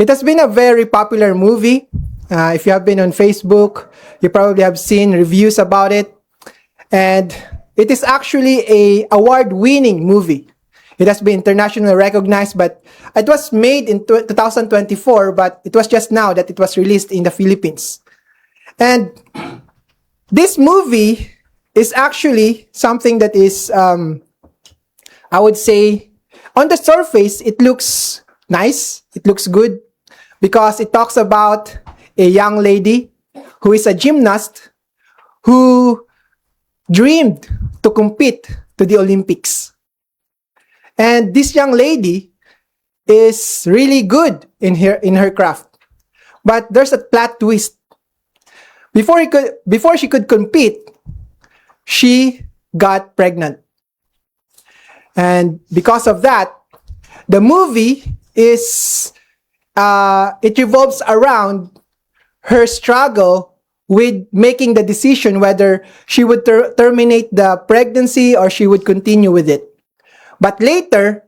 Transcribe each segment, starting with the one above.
It has been a very popular movie. If you have been on Facebook, you probably have seen reviews about it. And it is actually a award-winning movie. It has been internationally recognized, but it was made in 2024, but it was just now that it was released in the Philippines. And this movie is actually something that is, I would say, on the surface, it looks nice. It looks good because it talks about a young lady who is a gymnast who dreamed to compete to the Olympics. And this young lady is really good in her craft. But there's a plot twist. Before she could compete, she got pregnant. And because of that, the movie is it revolves around her struggle with making the decision whether she would terminate the pregnancy or she would continue with it. But later,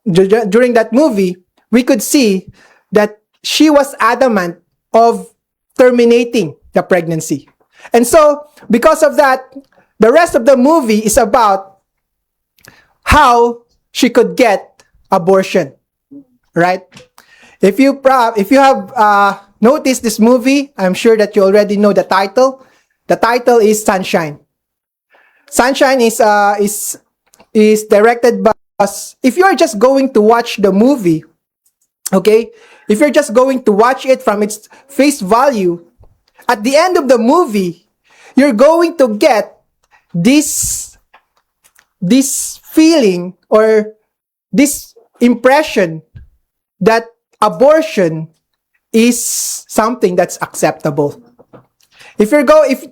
during that movie, we could see that she was adamant of terminating the pregnancy. And so, because of that, the rest of the movie is about how she could get abortion, right? If you have noticed this movie, I'm sure that you already know the title. The title is Sunshine. Sunshine is directed by us. If you are just going to watch the movie, okay, if you're just going to watch it from its face value, at the end of the movie, you're going to get this feeling or this impression that abortion is something that's acceptable. If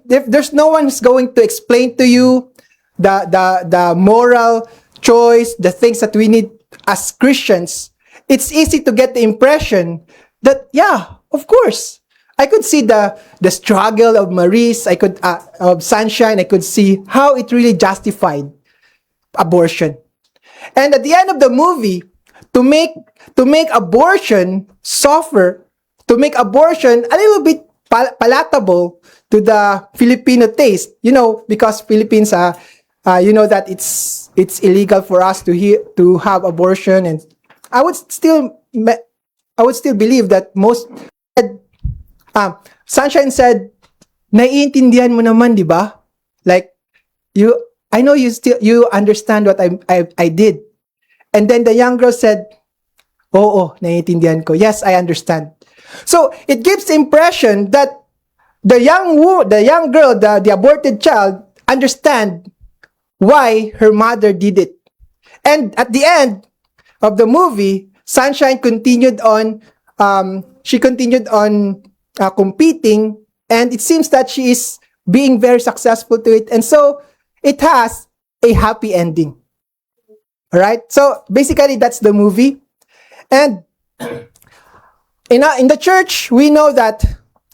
there's no one who's going to explain to you the moral choice, the things that we need as Christians, it's easy to get the impression that, yeah, of course, I could see the struggle of Maurice, of Sunshine, I could see how it really justified abortion. And at the end of the movie, to make abortion suffer, to make abortion a little bit palatable to the Filipino taste, because Philippines, you know that it's illegal for us to have abortion, and I would still believe that most. Sunshine said, "Naiintindihan mo naman, di ba? Like I know you understand what I did." And then the young girl said, "Oo, naiintindihan ko. Yes, I understand." So it gives the impression that the young girl, the aborted child, understand why her mother did it. And at the end of the movie, Sunshine continued on. She continued on competing, and it seems that she is being very successful to it, and so it has a happy ending. All right. So basically, that's the movie, and in the church, we know that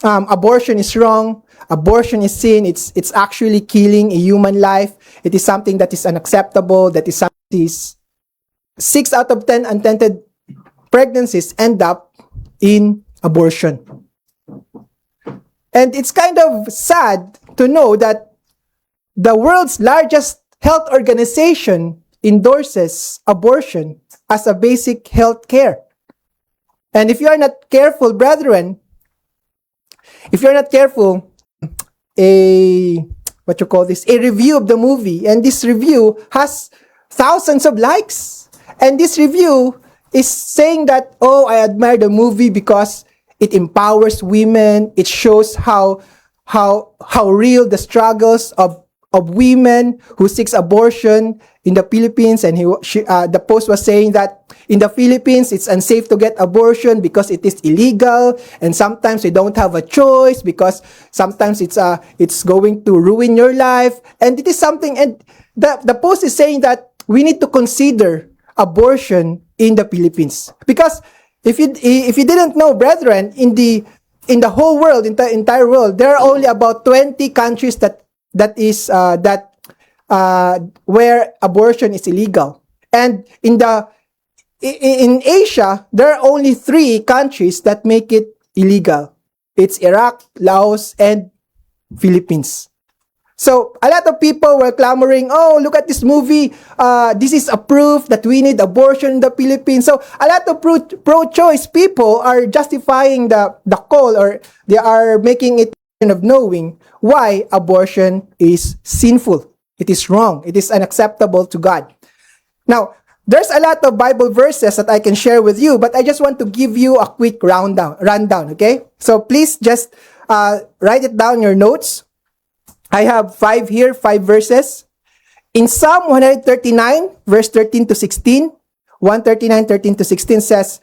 abortion is wrong. Abortion is sin. It's actually killing a human life. It is something that is unacceptable. That is something that is 6 out of 10 unintended pregnancies end up in abortion. And it's kind of sad to know that the world's largest health organization endorses abortion as a basic health care. And if you are not careful, brethren, a review of the movie, and this review has thousands of likes, and this review is saying that, oh, I admire the movie because it empowers women. It shows how real the struggles of women who seeks abortion in the Philippines. And the post was saying that in the Philippines it's unsafe to get abortion because it is illegal, and sometimes you don't have a choice because sometimes it's going to ruin your life. And it is something. And the post is saying that we need to consider abortion in the Philippines, because if you didn't know, brethren, in the whole world, in the entire world, there are only about 20 countries where abortion is illegal. And in in Asia, there are only 3 countries that make it illegal. It's Iraq, Laos, and Philippines. So a lot of people were clamoring, oh, look at this movie. This is a proof that we need abortion in the Philippines. So a lot of pro-choice people are justifying the call, or they are making it of knowing why abortion is sinful. It is wrong. It is unacceptable to God. Now, there's a lot of Bible verses that I can share with you, but I just want to give you a quick rundown, okay? So please just write it down in your notes. I have 5 here, 5 verses. In Psalm 139, verse 13 to 16, 139, 13 to 16 says,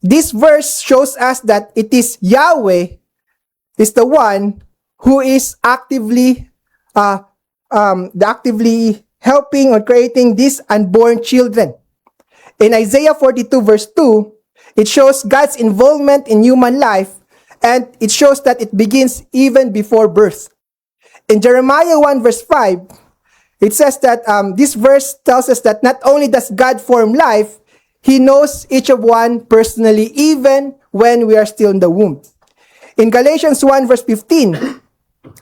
this verse shows us that it is Yahweh is the one who is actively helping or creating these unborn children. In Isaiah 42 verse 2, it shows God's involvement in human life, and it shows that it begins even before birth. In Jeremiah 1 verse 5, it says that this verse tells us that not only does God form life, He knows each of one personally, even when we are still in the womb. In Galatians 1 verse 15,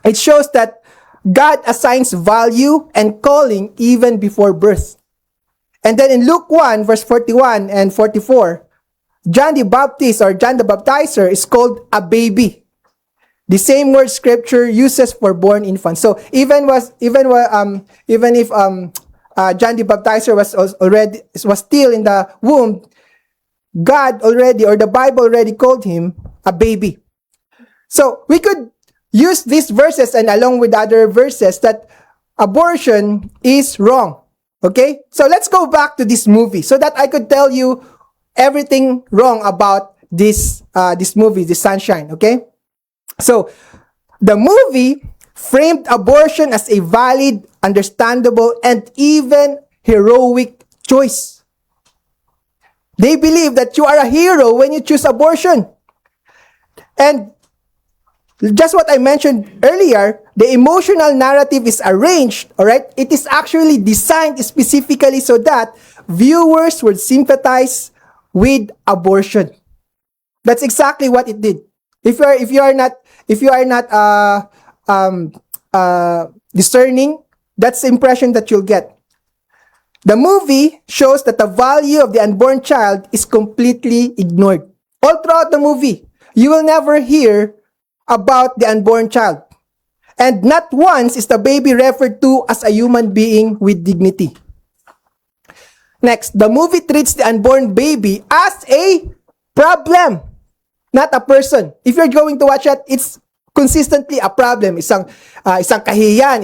it shows that God assigns value and calling even before birth. And then in Luke 1 verse 41 and 44, John the Baptist, or John the Baptizer, is called a baby. The same word Scripture uses for born infant. So even if John the Baptizer was still in the womb, God already, or the Bible already, called him a baby. So we could use these verses, and along with other verses, that abortion is wrong. Okay? So let's go back to this movie so that I could tell you everything wrong about this movie, The Sunshine. Okay? So the movie framed abortion as a valid, understandable, and even heroic choice. They believe that you are a hero when you choose abortion. And just what I mentioned earlier, the emotional narrative is arranged, all right? It is actually designed specifically so that viewers would sympathize with abortion. That's exactly what it did. If you are not discerning, that's the impression that you'll get. The movie shows that the value of the unborn child is completely ignored. All throughout the movie, you will never hear about the unborn child. And not once is the baby referred to as a human being with dignity. Next, the movie treats the unborn baby as a problem, not a person. If you're going to watch it, it's consistently a problem. Isang kahiyan,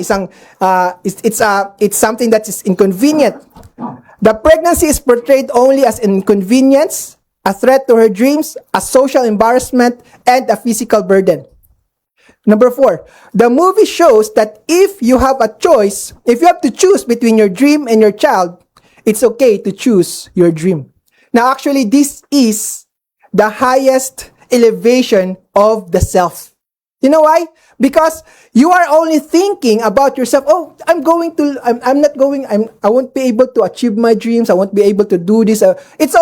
it's something that is inconvenient. The pregnancy is portrayed only as an inconvenience, a threat to her dreams, a social embarrassment, and a physical burden. Number 4, the movie shows that if you have a choice, if you have to choose between your dream and your child, it's okay to choose your dream. Now, actually, this is the highest elevation of the self. You know why? Because you are only thinking about yourself. Oh, I won't be able to achieve my dreams. I won't be able to do this. It's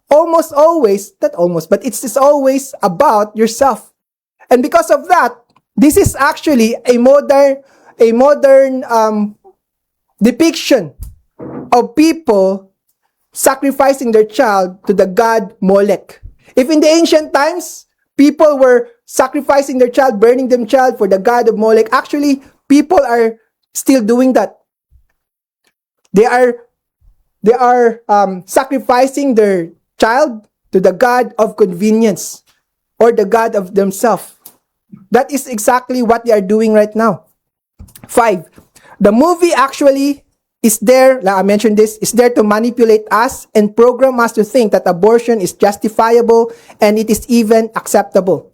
almost always, not almost, but it's always about yourself. And because of that, this is actually a modern depiction of people sacrificing their child to the god Molech. If in the ancient times, people were sacrificing their child, burning their child for the god of Molech, actually, people are still doing that. They are sacrificing their child to the god of convenience or the god of themselves. That is exactly what they are doing right now. 5, the movie actually is there, like I mentioned this, is there to manipulate us and program us to think that abortion is justifiable and it is even acceptable.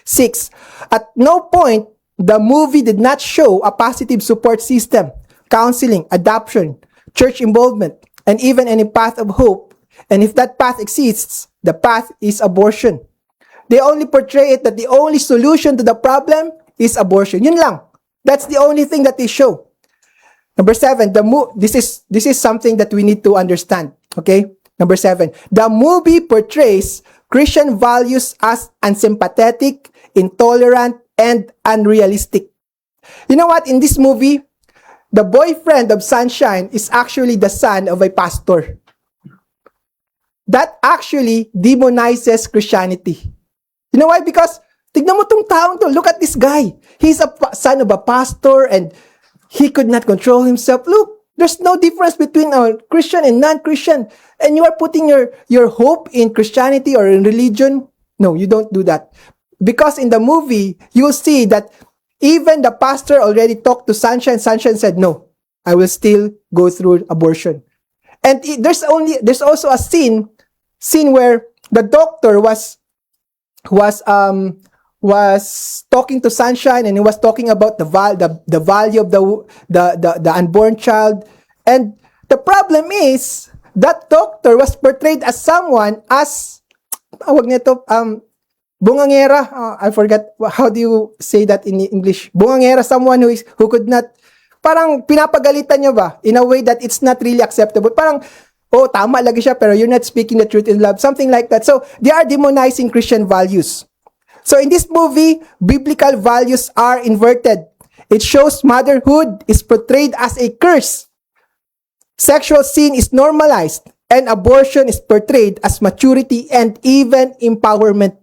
6, at no point, the movie did not show a positive support system, counseling, adoption, church involvement, and even any path of hope. And if that path exists, the path is abortion. They only portray it that the only solution to the problem is abortion. Yun lang. That's the only thing that they show. Number 7, this is something that we need to understand. Okay? Number 7, the movie portrays Christian values as unsympathetic, intolerant, and unrealistic. You know what? In this movie, the boyfriend of Sunshine is actually the son of a pastor. That actually demonizes Christianity. You know why? Because, tignan mo tong taong to. Look at this guy. He's a son of a pastor and he could not control himself. Look, there's no difference between a Christian and non-Christian. And you are putting your hope in Christianity or in religion. No, you don't do that. Because in the movie, you'll see that even the pastor already talked to Sunshine. Sunshine said, no, I will still go through abortion. And there's also a scene where the doctor was talking to Sunshine, and he was talking about the value of the unborn child. And the problem is that doctor was portrayed as someone bungangera. I forgot how do you say that in English. Bungangera, someone who could not, parang pinapagalitan niya ba in a way that it's not really acceptable. Parang, oh, tama lagi siya, pero you're not speaking the truth in love. Something like that. So, they are demonizing Christian values. So, in this movie, biblical values are inverted. It shows motherhood is portrayed as a curse. Sexual sin is normalized, and abortion is portrayed as maturity and even empowerment.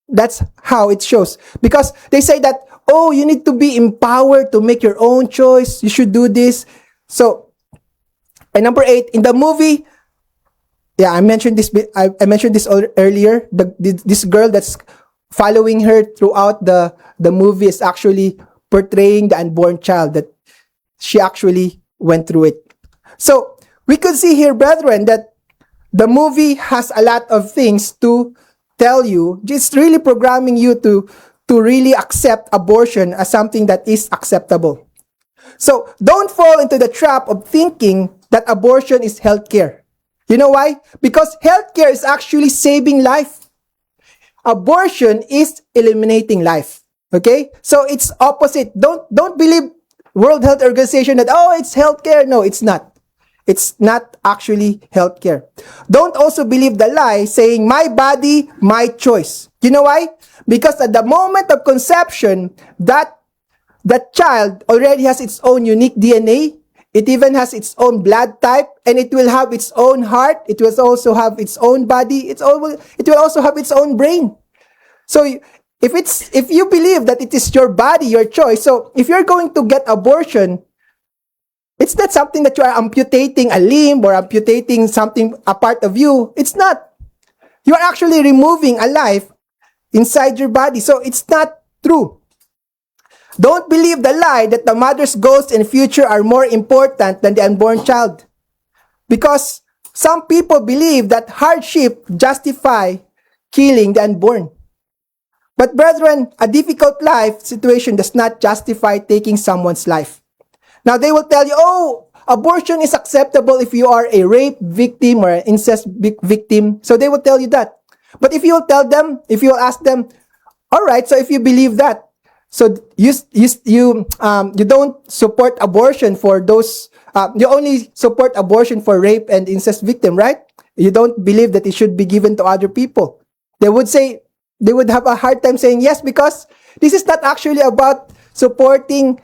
That's how it shows. Because they say that, oh, you need to be empowered to make your own choice. You should do this. So, and number 8, in the movie, yeah, I mentioned this earlier. This girl that's following her throughout the movie is actually portraying the unborn child, that she actually went through it. So, we could see here, brethren, that the movie has a lot of things to tell you. It's really programming you to really accept abortion as something that is acceptable. So, don't fall into the trap of thinking that abortion is healthcare. You know why? Because healthcare is actually saving life. Abortion is eliminating life. Okay? So, it's opposite. Don't believe World Health Organization that, oh, it's healthcare. No, it's not. It's not actually healthcare. Don't also believe the lie saying, my body, my choice. You know why? Because at the moment of conception, that child already has its own unique DNA. It even has its own blood type, and it will have its own heart. It will also have its own body. It will also have its own brain. So if you believe that it is your body, your choice, so if you're going to get abortion, it's not something that you are amputating a limb or amputating something, a part of you. It's not. You are actually removing a life inside your body. So it's not true. Don't believe the lie that the mother's goals and future are more important than the unborn child. Because some people believe that hardship justify killing the unborn. But brethren, a difficult life situation does not justify taking someone's life. Now, they will tell you, oh, abortion is acceptable if you are a rape victim or an incest victim. So they will tell you that. But if you will ask them, all right, so if you believe that, so you don't support abortion for those, you only support abortion for rape and incest victim, right? You don't believe that it should be given to other people. They would have a hard time saying yes, because this is not actually about supporting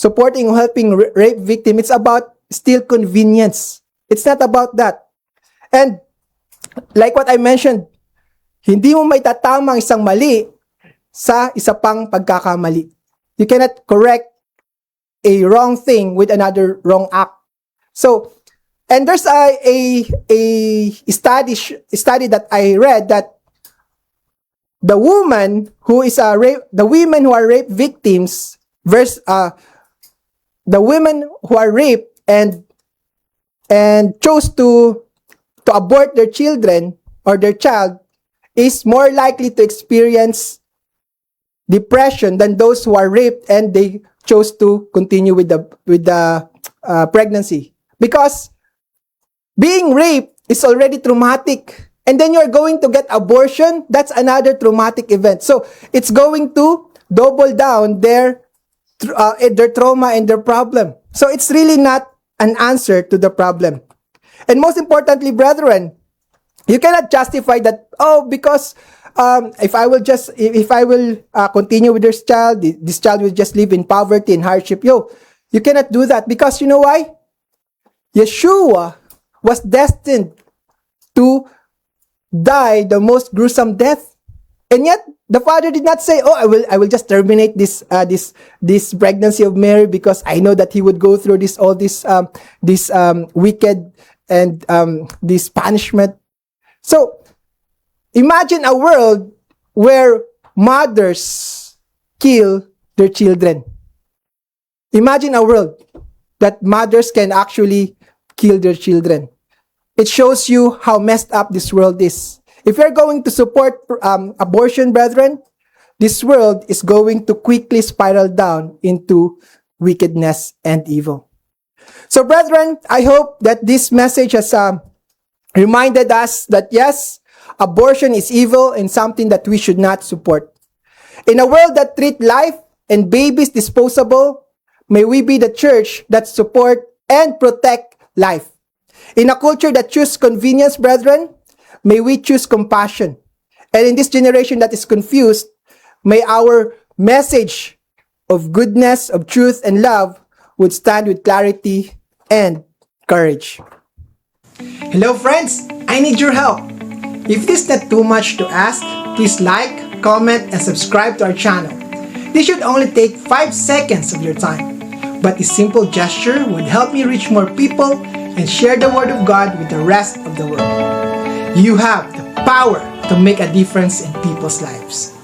or helping rape victim. It's about still convenience. It's not about that. And like what I mentioned, hindi mo may tatama ang isang mali sa isa pang pagkakamali. You cannot correct a wrong thing with another wrong act. So, and there's a study that I read that the women who are rape victims versus the women who are raped and chose to abort their children or their child is more likely to experience depression than those who are raped and they chose to continue with the pregnancy. Because being raped is already traumatic, and then you're going to get abortion, that's another traumatic event. So it's going to double down their trauma and their problem. So it's really not an answer to the problem. And most importantly, brethren, You cannot justify that, oh, because if I will continue with this child, this child will just live in poverty and hardship. You cannot do that, because you know why? Yeshua was destined to die the most gruesome death, and yet the Father did not say, "Oh, I will just terminate this pregnancy of Mary, because I know that he would go through all this wicked and this punishment." So imagine a world where mothers kill their children. Imagine a world that mothers can actually kill their children. It shows you how messed up this world is. If you're going to support abortion, brethren, this world is going to quickly spiral down into wickedness and evil. So, brethren, I hope that this message has reminded us that yes, abortion is evil and something that we should not support. In a world that treats life and babies disposable, may we be the church that support and protect life. In a culture that chooses convenience, brethren, may we choose compassion. And in this generation that is confused, may our message of goodness, of truth, and love would stand with clarity and courage. Hello friends, I need your help. If this is not too much to ask, please like, comment, and subscribe to our channel. This should only take 5 seconds of your time, but this simple gesture would help me reach more people and share the Word of God with the rest of the world. You have the power to make a difference in people's lives.